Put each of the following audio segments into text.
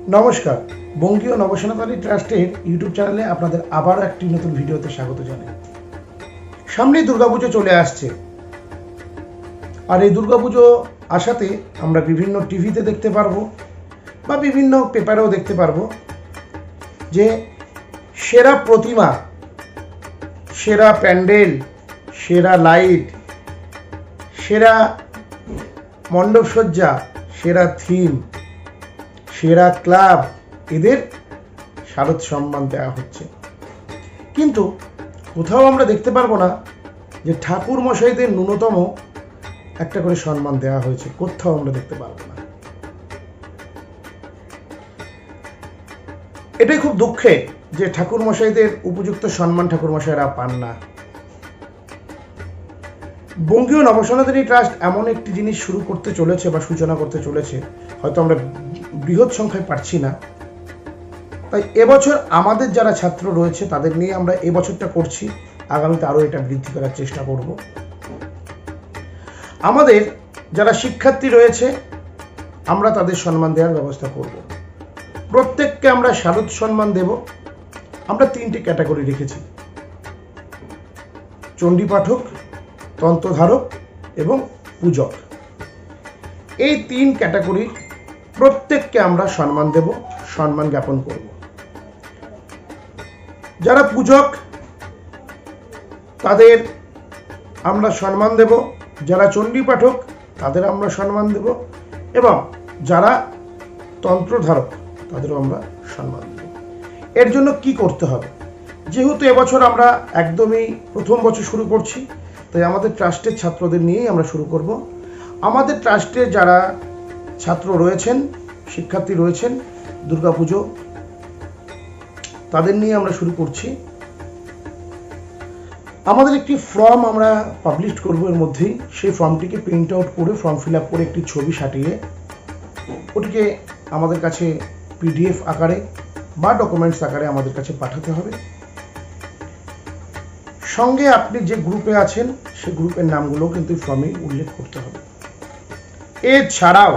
নমস্কার, বঙ্গীয় নবসনাতনী ট্রাস্টের ইউটিউব চ্যানেলে আপনাদের আবার একটি নতুন ভিডিওতে স্বাগত জানাই। সামনেই দুর্গাপুজো চলে আসছে, আর এই দুর্গাপুজো আসাতে আমরা বিভিন্ন টিভিতে দেখতে পারবো বা বিভিন্ন পেপারেও দেখতে পারবো যে সেরা প্রতিমা, সেরা প্যান্ডেল, সেরা লাইট, সেরা মণ্ডপসজ্জা, সেরা থিম, সেরা ক্লাব, এদের শারদ সম্মান দেওয়া হচ্ছে। কিন্তু কোথাও আমরা দেখতে পারবো না যে ঠাকুর মশাইদের ন্যূনতম একটা করে সম্মান দেওয়া হয়েছে, কোথাও আমরা দেখতে পারবো না। এটাই খুব দুঃখে যে ঠাকুর মশাইদের উপযুক্ত সম্মান ঠাকুর মশাইরা পান না। বঙ্গীয় নবসনাতনী ট্রাস্ট এমন একটি জিনিস শুরু করতে চলেছে বা সূচনা করতে চলেছে, হয়তো আমরা বৃহৎ সংখ্যায় পারছি না, তাই এবছর আমাদের যারা ছাত্র রয়েছে তাদের নিয়ে আমরা এবছরটা করছি, আগামীতে আরও এটা বৃদ্ধি করার চেষ্টা করব। আমাদের যারা শিক্ষার্থী রয়েছে আমরা তাদের সম্মান দেওয়ার ব্যবস্থা করব। প্রত্যেককে আমরা শারদ সম্মান দেব। আমরা 3টে ক্যাটাগরি রেখেছি: চণ্ডী পাঠক, তন্ত্রধারক এবং পূজক। এই 3 ক্যাটাগরির প্রত্যেককে আমরা সম্মান দেব, সম্মান জ্ঞাপন করব। যারা পূজক তাদের আমরা সম্মান দেব, যারা চণ্ডী পাঠক তাদের আমরা সম্মান দেব, এবং যারা তন্ত্রধারক তাদেরও আমরা সম্মান দেব। এর জন্য কি করতে হবে? যেহেতু এবছর আমরা একদমই প্রথম বছর শুরু করছি, তাই আমাদের ট্রাস্টের ছাত্রদের নিয়েই আমরা শুরু করব। আমাদের ট্রাস্টে যারা ছাত্র রয়েছেন, শিক্ষার্থী রয়েছেন, দুর্গাপুজো তাদের নিয়ে আমরা শুরু করছি। আমাদের একটি ফর্ম আমরা পাবলিশ করব এর মধ্যেই। সেই ফর্মটিকে প্রিন্ট আউট করে, ফর্ম ফিল আপ করে একটি ছবি সাটিয়ে ওটিকে আমাদের কাছে পিডিএফ আকারে বা ডকুমেন্টস আকারে আমাদের কাছে পাঠাতে হবে। সঙ্গে আপনি যে গ্রুপে আছেন সেই গ্রুপের নামগুলো কিন্তু ফর্মে উল্লেখ করতে হবে। এছাড়াও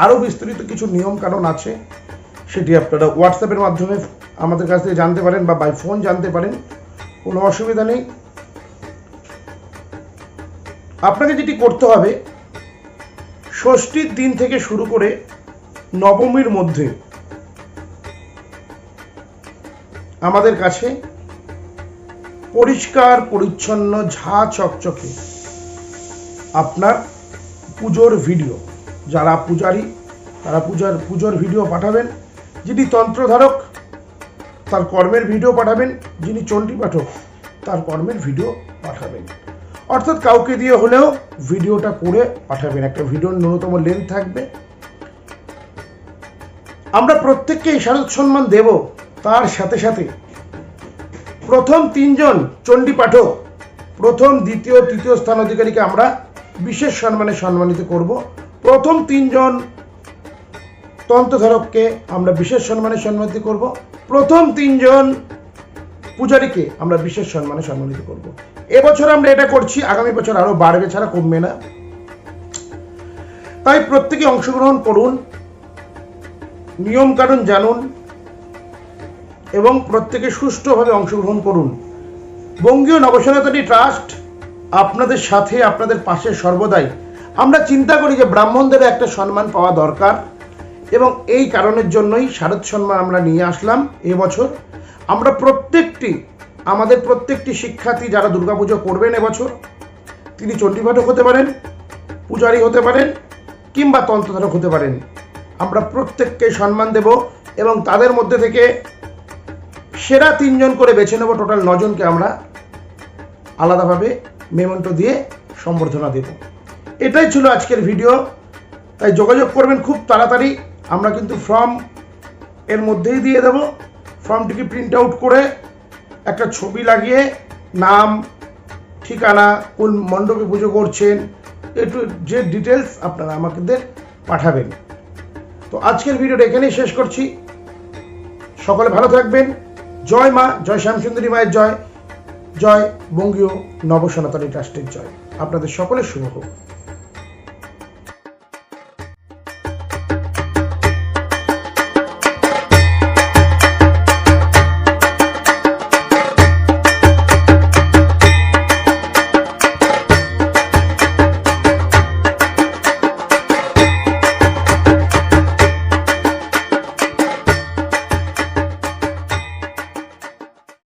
আরও বিস্তারিত কিছু নিয়ম কানুন আছে, সেটি আপনারা হোয়াটসঅ্যাপের মাধ্যমে আমাদের কাছ থেকে জানতে পারেন বা বাই ফোন জানতে পারেন, কোনো অসুবিধা নেই। আপনাকে যেটি করতে হবে, ষষ্ঠীর দিন থেকে শুরু করে নবমীর মধ্যে আমাদের কাছে পরিষ্কার পরিচ্ছন্ন ঝা চকচকে আপনার পুজোর ভিডিও, যারা পূজারী তারা পুজোর ভিডিও পাঠাবেন, যিনি তন্ত্রধারক তার কর্মের ভিডিও পাঠাবেন, যিনি চণ্ডী পাঠক তার কর্মের ভিডিও পাঠাবেন। অর্থাৎ কাউকে দিয়ে হলেও ভিডিওটা করে পাঠাবেন। একটা ভিডিওর ন্যূনতম লেন্থ থাকবে। আমরা প্রত্যেককে শারদ সম্মান দেব। তার সাথে সাথে প্রথম 3 জন চণ্ডী পাঠক, প্রথম, দ্বিতীয়, তৃতীয় স্থান অধিকারীকে আমরা বিশেষ সম্মানে সম্মানিত করব। প্রথম 3 জন তন্ত্রধারককে আমরা বিশেষ সম্মানে সম্মানিত করব। প্রথম 3 জন পূজারীকে আমরা বিশেষ সম্মানে সম্মানিত করব। এবছর আমরা এটা করছি, আগামী বছর আরো বাড়বে, ছাড়া কমবে না। তাই প্রত্যেকে অংশগ্রহণ করুন, নিয়ম কানুন জানুন এবং প্রত্যেকে সুষ্ঠুভাবে অংশগ্রহণ করুন। বঙ্গীয় নবসনাতনী ট্রাস্ট আপনাদের সাথে, আপনাদের পাশে সর্বদাই। আমরা চিন্তা করি যে ব্রাহ্মণদের একটা সম্মান পাওয়া দরকার, এবং এই কারণের জন্যই শারদ সম্মান আমরা নিয়ে আসলাম এবছর। আমরা আমাদের প্রত্যেকটি শিক্ষার্থী যারা দুর্গাপুজো করবেন এবছর, তিনি চণ্ডী পাঠক হতে পারেন, পূজারী হতে পারেন, কিংবা তন্ত্রধারক হতে পারেন। আমরা প্রত্যেককে সম্মান দেব এবং তাদের মধ্যে থেকে সেরা 3 জন করে বেছে নেব। টোটাল 9 জনকে আমরা আলাদাভাবে মেমেন্টো দিয়ে সম্বর্ধনা দেব। এটাই ছিল আজকের ভিডিও। তাই যোগাযোগ করবেন খুব তাড়াতাড়ি। আমরা কিন্তু ফর্ম এর মধ্যেই দিয়ে দেব। ফর্মটিকে প্রিন্ট আউট করে একটা ছবি লাগিয়ে নাম, ঠিকানা, কোন মণ্ডপে পুজো করছেন, একটু যে ডিটেলস আপনারা আমাদের পাঠাবেন। তো আজকের ভিডিওটা এখানেই শেষ করছি। সকলে ভালো থাকবেন। জয় মা, জয় শ্যামসুন্দরী মায়ের জয়, জয় বঙ্গীয় নবসনাতনী ট্রাস্টের জয়। আপনাদের সকলের শুভ হোক।